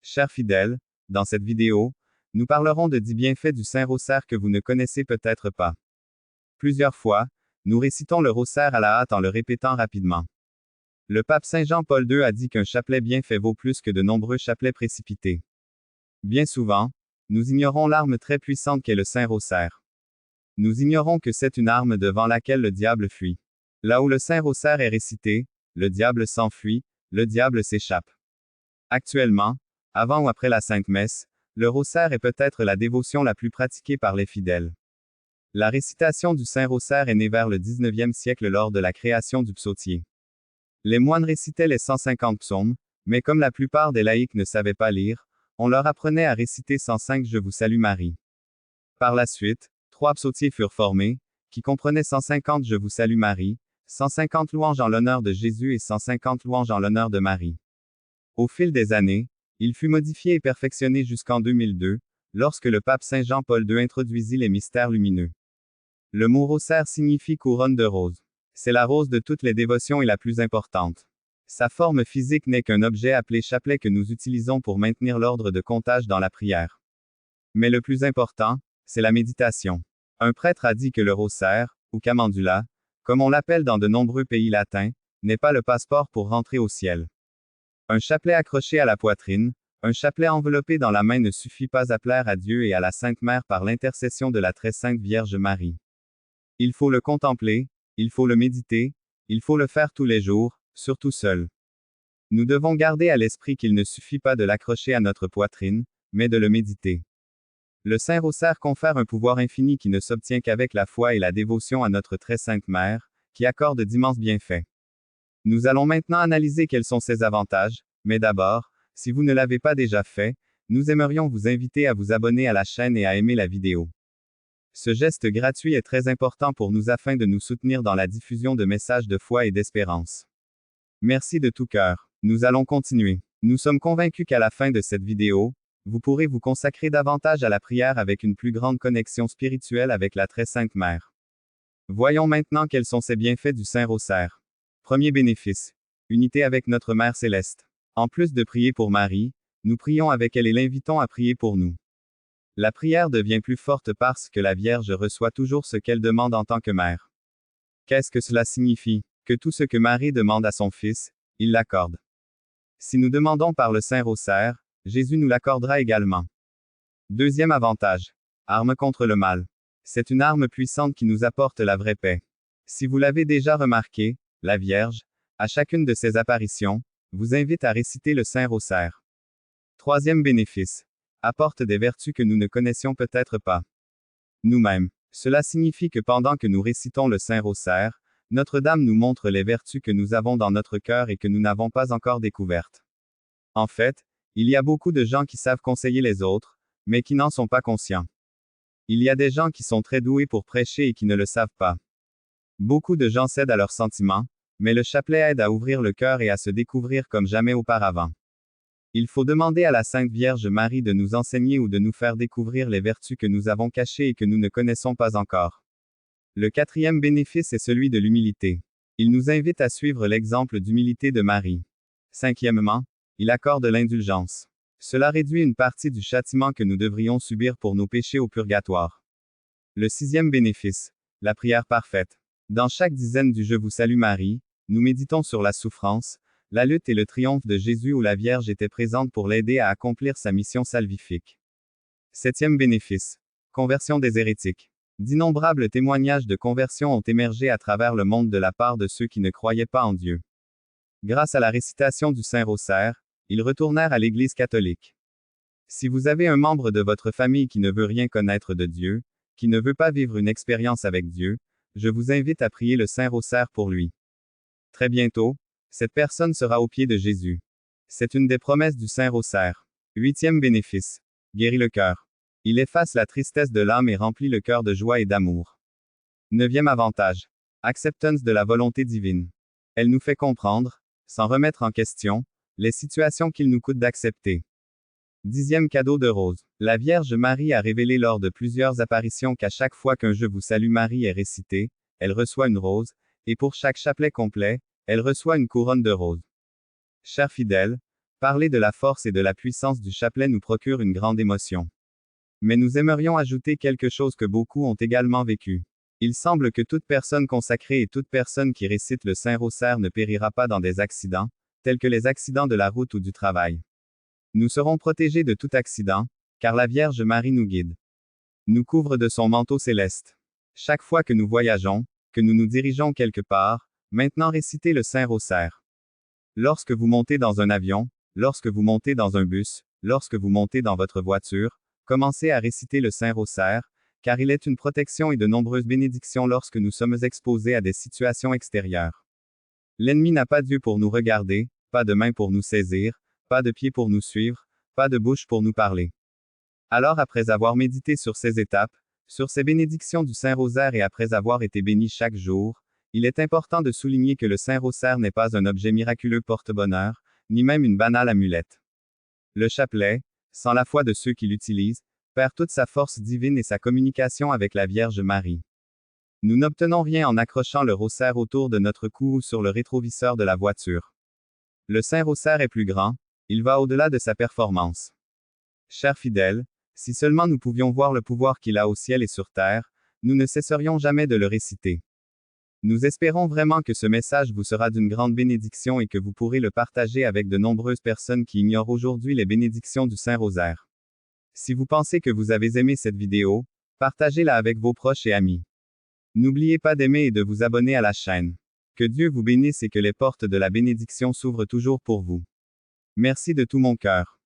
Chers fidèles, dans cette vidéo, nous parlerons de 10 bienfaits du Saint-Rosaire que vous ne connaissez peut-être pas. Plusieurs fois, nous récitons le rosaire à la hâte en le répétant rapidement. Le pape Saint Jean-Paul II a dit qu'un chapelet bien fait vaut plus que de nombreux chapelets précipités. Bien souvent, nous ignorons l'arme très puissante qu'est le Saint-Rosaire. Nous ignorons que c'est une arme devant laquelle le diable fuit. Là où le Saint-Rosaire est récité, le diable s'enfuit, le diable s'échappe. Actuellement, avant ou après la Sainte Messe, le rosaire est peut-être la dévotion la plus pratiquée par les fidèles. La récitation du Saint-Rosaire est née vers le 19e siècle lors de la création du psautier. Les moines récitaient les 150 psaumes, mais comme la plupart des laïcs ne savaient pas lire, on leur apprenait à réciter 105 Je vous salue Marie. Par la suite, 3 psautiers furent formés, qui comprenaient 150 Je vous salue Marie, 150 louanges en l'honneur de Jésus et 150 louanges en l'honneur de Marie. Au fil des années, il fut modifié et perfectionné jusqu'en 2002, lorsque le pape Saint Jean-Paul II introduisit les mystères lumineux. Le mot rosaire signifie couronne de roses. C'est la rose de toutes les dévotions et la plus importante. Sa forme physique n'est qu'un objet appelé chapelet que nous utilisons pour maintenir l'ordre de comptage dans la prière. Mais le plus important, c'est la méditation. Un prêtre a dit que le rosaire, ou camandula, comme on l'appelle dans de nombreux pays latins, n'est pas le passeport pour rentrer au ciel. Un chapelet accroché à la poitrine, un chapelet enveloppé dans la main ne suffit pas à plaire à Dieu et à la Sainte Mère par l'intercession de la très sainte Vierge Marie. Il faut le contempler, il faut le méditer, il faut le faire tous les jours, surtout seul. Nous devons garder à l'esprit qu'il ne suffit pas de l'accrocher à notre poitrine, mais de le méditer. Le Saint-Rosaire confère un pouvoir infini qui ne s'obtient qu'avec la foi et la dévotion à notre très sainte Mère, qui accorde d'immenses bienfaits. Nous allons maintenant analyser quels sont ses avantages, mais d'abord, si vous ne l'avez pas déjà fait, nous aimerions vous inviter à vous abonner à la chaîne et à aimer la vidéo. Ce geste gratuit est très important pour nous afin de nous soutenir dans la diffusion de messages de foi et d'espérance. Merci de tout cœur. Nous allons continuer. Nous sommes convaincus qu'à la fin de cette vidéo, vous pourrez vous consacrer davantage à la prière avec une plus grande connexion spirituelle avec la très sainte Mère. Voyons maintenant quels sont ces bienfaits du Saint-Rosaire. Premier bénéfice. Unité avec notre Mère Céleste. En plus de prier pour Marie, nous prions avec elle et l'invitons à prier pour nous. La prière devient plus forte parce que la Vierge reçoit toujours ce qu'elle demande en tant que mère. Qu'est-ce que cela signifie? Que tout ce que Marie demande à son Fils, il l'accorde. Si nous demandons par le Saint-Rosaire, Jésus nous l'accordera également. Deuxième avantage. Arme contre le mal. C'est une arme puissante qui nous apporte la vraie paix. Si vous l'avez déjà remarqué, la Vierge, à chacune de ses apparitions, vous invite à réciter le Saint-Rosaire. Troisième bénéfice. Apporte des vertus que nous ne connaissions peut-être pas. Nous-mêmes. Cela signifie que pendant que nous récitons le Saint-Rosaire, Notre-Dame nous montre les vertus que nous avons dans notre cœur et que nous n'avons pas encore découvertes. En fait, il y a beaucoup de gens qui savent conseiller les autres, mais qui n'en sont pas conscients. Il y a des gens qui sont très doués pour prêcher et qui ne le savent pas. Beaucoup de gens cèdent à leurs sentiments, mais le chapelet aide à ouvrir le cœur et à se découvrir comme jamais auparavant. Il faut demander à la Sainte Vierge Marie de nous enseigner ou de nous faire découvrir les vertus que nous avons cachées et que nous ne connaissons pas encore. Le quatrième bénéfice est celui de l'humilité. Il nous invite à suivre l'exemple d'humilité de Marie. Cinquièmement, il accorde l'indulgence. Cela réduit une partie du châtiment que nous devrions subir pour nos péchés au purgatoire. Le sixième bénéfice, la prière parfaite. Dans chaque dizaine du Je vous salue Marie, nous méditons sur la souffrance, la lutte et le triomphe de Jésus où la Vierge était présente pour l'aider à accomplir sa mission salvifique. Septième bénéfice. Conversion des hérétiques. D'innombrables témoignages de conversion ont émergé à travers le monde de la part de ceux qui ne croyaient pas en Dieu. Grâce à la récitation du Saint-Rosaire, ils retournèrent à l'Église catholique. Si vous avez un membre de votre famille qui ne veut rien connaître de Dieu, qui ne veut pas vivre une expérience avec Dieu, je vous invite à prier le Saint-Rosaire pour lui. Très bientôt, cette personne sera aux pieds de Jésus. C'est une des promesses du Saint-Rosaire. Huitième bénéfice. Guérit le cœur. Il efface la tristesse de l'âme et remplit le cœur de joie et d'amour. Neuvième avantage. Acceptance de la volonté divine. Elle nous fait comprendre, sans remettre en question, les situations qu'il nous coûte d'accepter. Dixième cadeau de rose. La Vierge Marie a révélé lors de plusieurs apparitions qu'à chaque fois qu'un Je vous salue Marie est récité, elle reçoit une rose, et pour chaque chapelet complet, elle reçoit une couronne de roses. Chers fidèles, Parler de la force et de la puissance du chapelet nous procure une grande émotion. Mais nous aimerions ajouter quelque chose que beaucoup ont également vécu. Il semble que toute personne consacrée et toute personne qui récite le Saint Rosaire ne périra pas dans des accidents, tels que les accidents de la route ou du travail. Nous serons protégés de tout accident, car la Vierge Marie nous guide. Nous couvre de son manteau céleste. Chaque fois que nous voyageons, que nous nous dirigeons quelque part, maintenant récitez le Saint Rosaire. Lorsque vous montez dans un avion, lorsque vous montez dans un bus, lorsque vous montez dans votre voiture, commencez à réciter le Saint Rosaire, car il est une protection et de nombreuses bénédictions lorsque nous sommes exposés à des situations extérieures. L'ennemi n'a pas d'yeux pour nous regarder, pas de main pour nous saisir, pas de pied pour nous suivre, pas de bouche pour nous parler. Alors après avoir médité sur ces étapes, sur ces bénédictions du Saint Rosaire et après avoir été béni chaque jour, il est important de souligner que le Saint Rosaire n'est pas un objet miraculeux porte-bonheur, ni même une banale amulette. Le chapelet, sans la foi de ceux qui l'utilisent, perd toute sa force divine et sa communication avec la Vierge Marie. Nous n'obtenons rien en accrochant le rosaire autour de notre cou ou sur le rétroviseur de la voiture. Le Saint Rosaire est plus grand, il va au-delà de sa performance. Chers fidèles, si seulement nous pouvions voir le pouvoir qu'il a au ciel et sur terre, nous ne cesserions jamais de le réciter. Nous espérons vraiment que ce message vous sera d'une grande bénédiction et que vous pourrez le partager avec de nombreuses personnes qui ignorent aujourd'hui les bénédictions du Saint Rosaire. Si vous pensez que vous avez aimé cette vidéo, partagez-la avec vos proches et amis. N'oubliez pas d'aimer et de vous abonner à la chaîne. Que Dieu vous bénisse et que les portes de la bénédiction s'ouvrent toujours pour vous. Merci de tout mon cœur.